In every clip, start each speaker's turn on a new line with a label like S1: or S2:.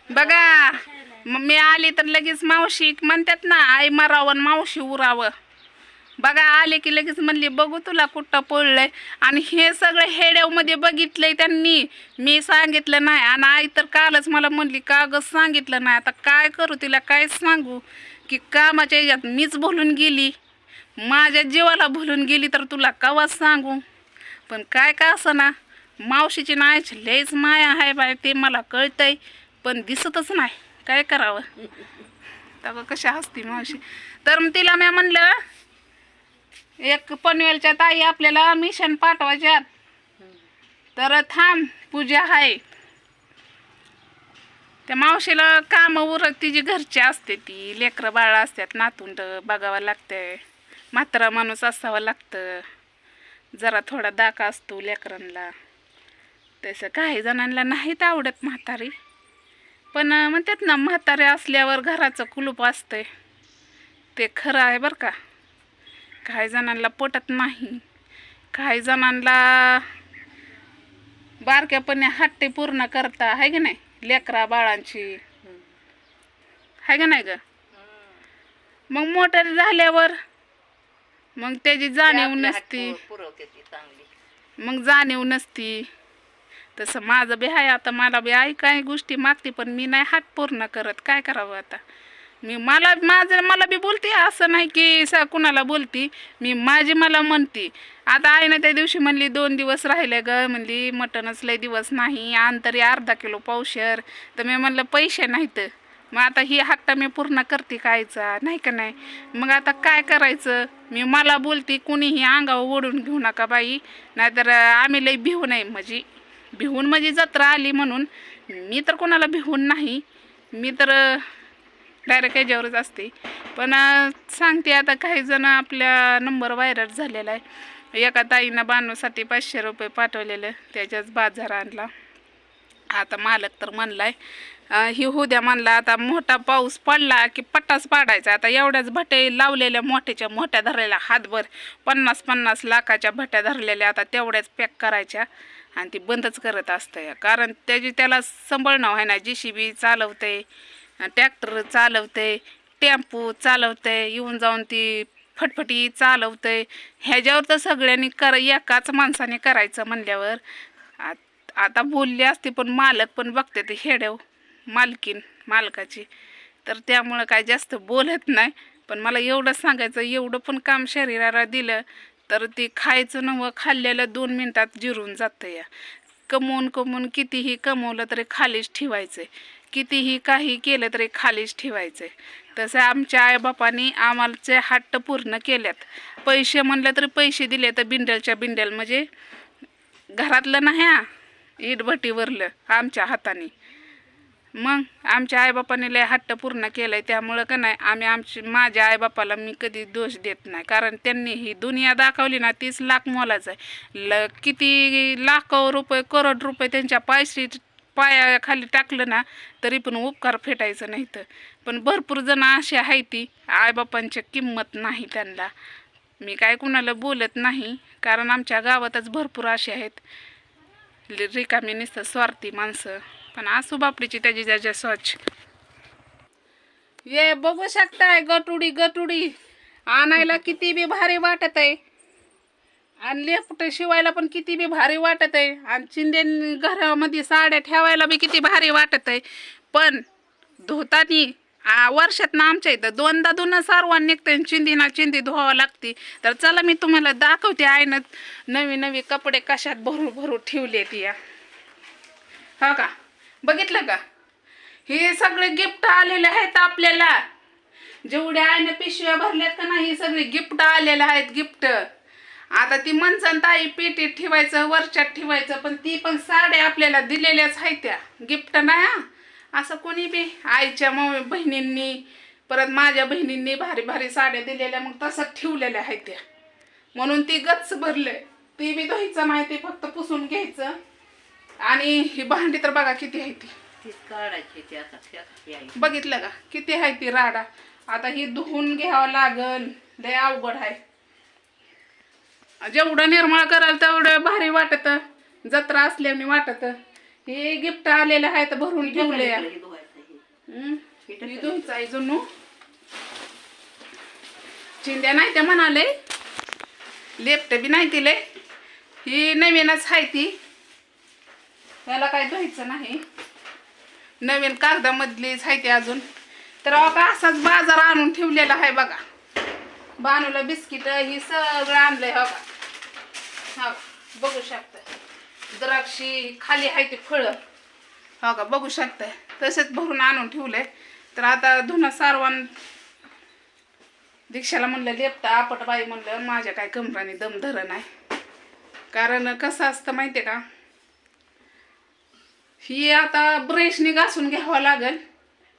S1: बघा मी आली तर लगेच मावशी म्हणतात ना, आई मारावं मावशी उरावं. बघा आले की लगेच म्हणली बघू तुला कुठं पडलंय. आणि हे सगळं हेड्यामध्ये बघितलंय त्यांनी, मी सांगितलं नाही. आणि आई तर कालच मला म्हणली का ग सांगितलं नाही. आता काय करू, तिला काय सांगू की कामाच्या ह्याच्यात मीच भुलून गेली, माझ्या जीवाला भुलून गेली तर तुला कवाच सांगू. पण काय का असं ना, मावशीची नायची लयच माया आहे बाय, ते मला कळतंय पण दिसतच नाही. काय करावं तर कशा हसती मावशी. तर मग तिला मी म्हणलं एक पनवेलच्या ताई आपल्याला मिशन पाठवायच्यात, तर थांब पूजा आहे. त्या मावशीला काम उरत तिची घरची असते, ती लेकरं बाळ असतात, नातूंड बघावं लागतंय, म्हातारा माणूस असावं लागतं, जरा थोडा दाका असतो लेकरांना. तसं काही जणांना नाहीत आवडत म्हातारी, पण म्हणतात ना म्हातारे असल्यावर घराचं कुलूप असतंय, ते खरं आहे बरं का. काही जणांना पटत नाही, काही जणांना बारक्यापणे हट्टे पूर्ण करता आहे की नाही, लेकरा बाळांची आहे का नाही ग. मग मोठं झाल्यावर मग त्याची जाणीव नसती, मग जाणीव नसती. तसं माझं बी आहे. आता मला बी आई काही गोष्टी मागते पण मी नाही हट पूर्ण करत. काय करावं आता, मी मला बी बोलते, असं नाही की कुणाला बोलती, मी माझी मला म्हणते. आता आई ना त्या दिवशी म्हणली 2 दिवस राहिले ग, म्हणली मटणच लय दिवस नाही, आण तरी अर्धा किलो पावशेर. तर मी म्हणलं पैसे नाहीत, मग आता ही हट्टा मी पूर्ण करते कायचा नाही का नाही. मग आता काय करायचं, मी मला बोलते कुणीही अंगावर ओढून घेऊ नका बाई, नाहीतर आम्ही लय भिवू नाही. भिवून म्हणजे जत्रा आली म्हणून, मी तर कोणाला भिवून नाही, मी तर डायरेक्ट याच्यावरच असते. पण सांगते आता काही जण आपल्या नंबर व्हायरल झालेला आहे. एका ताईनं बांधूसाठी 500 रुपये पाठवलेलं, त्याच्याच बाजार आणला. आता मालक तर म्हणलाय ही होऊ द्या म्हणला, आता मोठा पाऊस पडला की पट्टाच पाडायचा. आता एवढ्याच भटे लावलेल्या मोठ्याच्या मोठ्या धरलेल्या हातभर 50-50 लाखाच्या भट्या धरलेल्या, आता तेवढ्याच पॅक करायच्या आणि ती बंदच करत असतं. कारण त्याला संभळणं आहे ना, JCB चालवते, ट्रॅक्टर चालवते, टेम्पो चालवते, येऊन जाऊन ती फटफटी चालवते. ह्याच्यावर तर सगळ्यांनी एकाच माणसाने करायचं म्हणल्यावर आता बोलली असते, पण मालक पण बघते ते हेडेव मालकाची, तर त्यामुळं काय जास्त बोलत नाही. पण मला एवढं सांगायचं, एवढं पण काम शरीराला दिलं तर ते खायचं नवं, खाल्लेलं 2 मिनिटात जिरून जातं. या कमवून कितीही कमवलं तरी खालीच ठेवायचं, कितीही काही केलं तरी खालीच ठेवायचं. तसं आमच्या आईबापांनी आम्हाचे हट्ट पूर्ण केल्यात. पैसे म्हणलं तरी पैसे दिले तर बिंडलच्या बिंडल, म्हणजे घरातलं नाही इटभट्टीवरलं आमच्या हाताने. मग आमच्या आईबापाने लय हट्ट पूर्ण केलं आहे. त्यामुळं का नाही आम्ही माझ्या आईबापाला मी कधी दोष देत नाही, कारण त्यांनी ही दुनिया दाखवली ना, 30 लाख मोलाचं आहे. किती लाखो रुपये करोड रुपये त्यांच्या पायाखाली टाकलं ना तरी पण उपकार फेटायचं नाही. तर पण भरपूर जण असे आहे ती आईबापांची किंमत नाही त्यांना. मी काय कुणाला बोलत नाही, कारण आमच्या गावातच भरपूर असे आहेत रिकामी नुसतं स्वार्थी माणसं. पण आसू बापडीची त्याच्या स्वच्छ ये बघू शकताय. गटुडी आणायला किती बी भारी वाटत आहे, आणि लेपट शिवायला पण किती बी भारी वाटत आहे, आणि चिंदे घरामध्ये साड्या ठेवायला बी किती भारी वाटत आहे. पण धुतानी वर्षात ना आमच्या इथं 2दा धुणं सारवान निघते, चिंदी धुवावं लागते. तर चला मी तुम्हाला दाखवते आईनं नवी कपडे कशात भरू ठेवले ती. हो का, बघितलं का, हे सगळे गिफ्ट आलेले आहेत आपल्याला. जेवढे आईनं पिशव्या भरल्यात का नाही, हे सगळे गिफ्ट आलेले आहेत, गिफ्ट. आता ती म्हणसन ताई पेटीत ठेवायचं, वरच्यात ठेवायचं, पण ती पण साड्या आपल्याला दिलेल्याच आहेत त्या, गिफ्ट नाही. असं कोणी बी आईच्या बहिणींनी परत माझ्या बहिणींनी भारी साड्या दिलेल्या, मग तसंच ठेवलेल्या आहेत त्या, म्हणून ती गच्च भरले. ती बी धुईचं नाही, ते फक्त पुसून घ्यायचं. आणि ही भांडी तर बघा किती आहे ती
S2: काढायची,
S1: बघितलं का किती आहे ती राडा. आता ही धुवून घ्यावं लागल, लय अवघड आहे. जेवढं निर्मळ कराल तेवढं भारी वाटत, जत्रा असल्याने वाटत. हे गिफ्ट आलेलं आहे तर भरून ठेवले. मी धुयचं आहे जुनू. चिंध्या नाही त्या म्हणाले, लेपट बी नाही दिले. ही नवीनच आहे ती, त्याला काय धुवायचं नाही. नवीन कागदामधलीच आहे ती अजून. तर का असाच बाजार आणून ठेवलेला आहे बघा. बानूला बिस्किट ही सगळं आणलंय हो का. हा बघू शकता, द्राक्षी खाली आहे ती फळं हो का, बघू शकताय. तसेच भरून आणून ठेवलंय. तर आता धुणं सारवण दीक्षाला म्हणलं लेपटा आपट बाई म्हणलं, माझ्या काय कमराने दम धर नाही. कारण कसं असतं माहिती आहे का, ही आता ब्रशने घासून घ्यावं लागेल.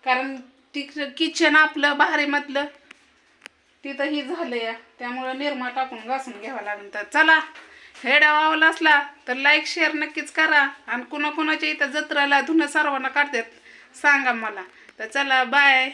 S1: कारण किचन आपलं बाहेरीमधलं तिथं ही झालं या, त्यामुळं निरमा टाकून घासून घ्यावं लागेल. तर चला, हेडा आवडला असला तर लाईक शेअर नक्कीच करा. आणि कुणाकुणाच्या इथं जत्राला धुणं सर्वांना काढतात सांगा मला. तर चला बाय.